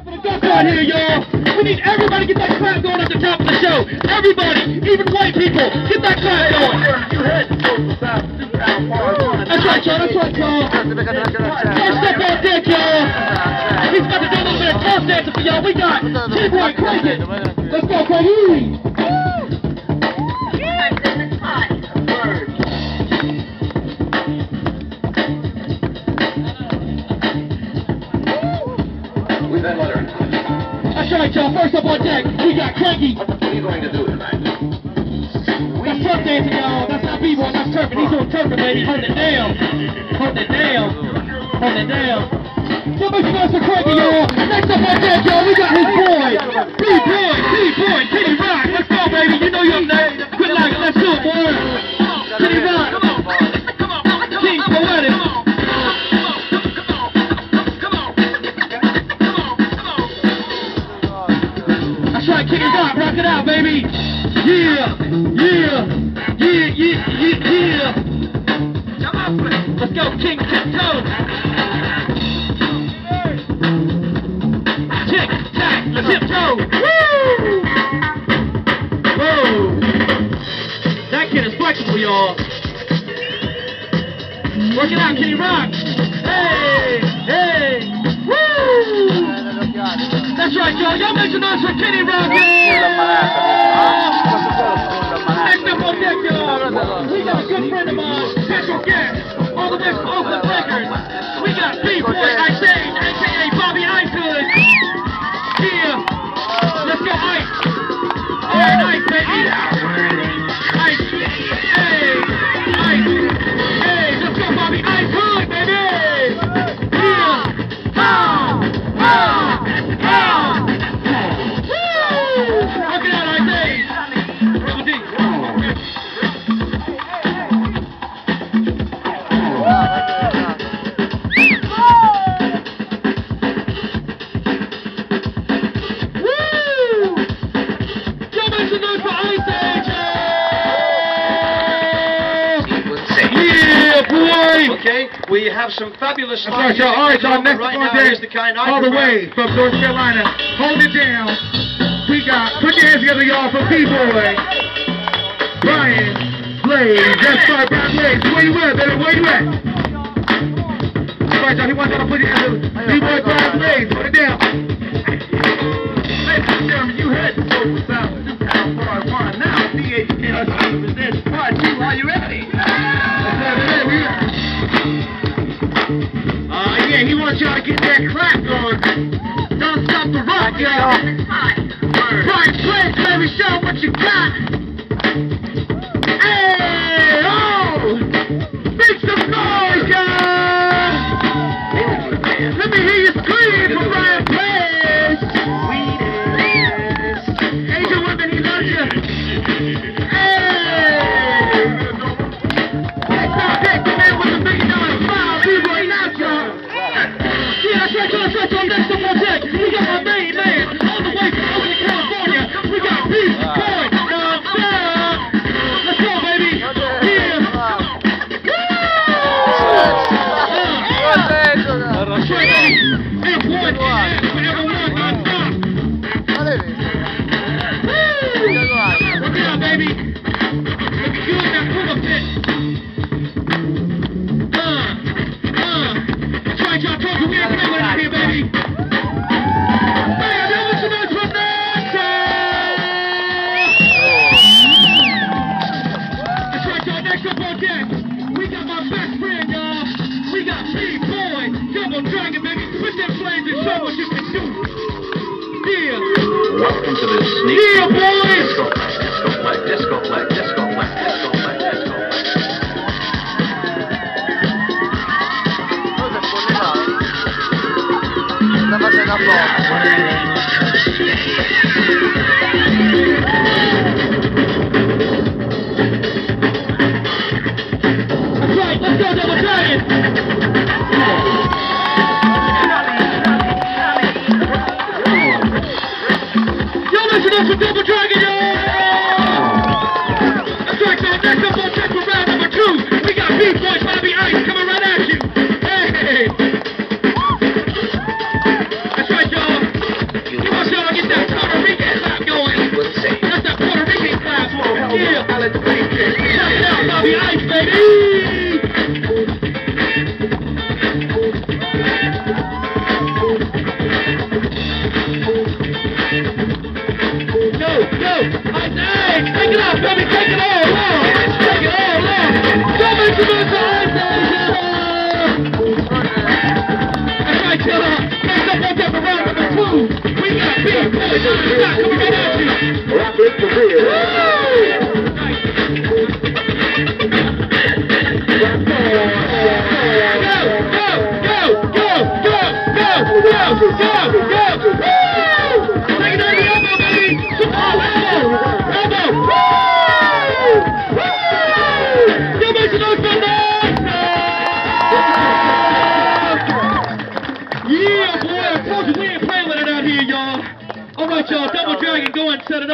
Right here, y'all. We need everybody to get that clap going at the top of the show. Everybody, even white people, get that clap going. That's right, y'all. That's right, y'all. First up on deck, y'all. He's about to do a little bit of tough dancing for y'all. We got T-Boy Crazy. Let's go, Crazy. That's right, y'all. First up on deck, we got Cranky. What are you going to do tonight? That's turf dancing, y'all. That's not B-boy, that's turfing. He's doing turfing, baby. Holding it down. Holding it down. Holding it down. So make some noise for Cranky, y'all. Next up on deck, y'all, we got his boy. B-boy, Kenny Rock. Let's go, baby. You know you're up there. Quit lagging. Let's do it, boy. Kenny Rock. King Poetic. That's right, Kenny Rock. Rock it out, baby. Yeah. Let's go, King Tiptoe. Tick, tack, tiptoe. Woo! Whoa! That kid is flexible, y'all. Work it out, Kenny Rock. Hey! Woo! That's right, y'all. Y'all make some noise for Kenny Rock. Next up on deck, y'all, we got a good friend of mine, special guest, all the way from Oakland Breakers. We got B-Boy Ice Age, a.k.a. Bobby Icegood. Yeah, let's go Ice. Alright, Ice, baby. Ice, hey, let's go Bobby Icegood, baby. Yeah, woo! Work it out, Ice Age. Double D. Okay, we have some fabulous songs. All right, y'all. Next right on now deck, is the kind all the way from North Carolina. Hold it down. We got, put your hands together, y'all, for B-Boy. Brian Blaze. That's right, Brian Blaze. Where you at, baby? Where you at? All right, y'all. He wants y'all to put your hands together. B-Boy Brian Blaze. Put it down. Ladies and gentlemen, you heard the Soulful Sound of 2001. Now, D-H-N-S-E presents part 2. Are you ready? Yeah, he wants y'all to get that crack on. Don't stop the rock, y'all. Brian Blaze, baby, show what you got. Hey, oh! Make some noise, y'all! Let me hear you scream for Brian Blaze. Asian women, he loves you. Hey! Next up, pick the man with the $1 million smile. B-Boy Nacho. Yeah, that's right, y'all. Next up on deck, we got my main man, all the way from Oakland, California. We got B-Boy non-stop. Let's go, baby. Yeah. That's right, F1 and forever one non-stop. Work it out, baby. Looking good in that pull-up pit. That's right, y'all. Told you we ain't playing out here, baby. Man, y'all listen to us from Nacho. That's right, y'all. Next up on deck, we got my best friend, y'all. We got B-Boy, Double Dragon, baby. Put them flames and show what you can do. Yeah. Welcome to this sneak. Yeah, boys. Disco flag. That's right, let's go, Double Dragon. Y'all listen up for Double Dragon, y'all. That's right, y'all. Next up on deck for round number 2, we got B-Boy Bobby Ice coming right at you. Hey. That's right, y'all. it out, Bobby Ice, baby! Go! Ice, take it off, baby! Take it all off! Take it all off! Go make some noise for Ice! That's right, y'all! Next up, let's have a round number 2. We got Pier, boys, coming right at you! Rock it for real. Alright, y'all, Double Dragon, go and set it up.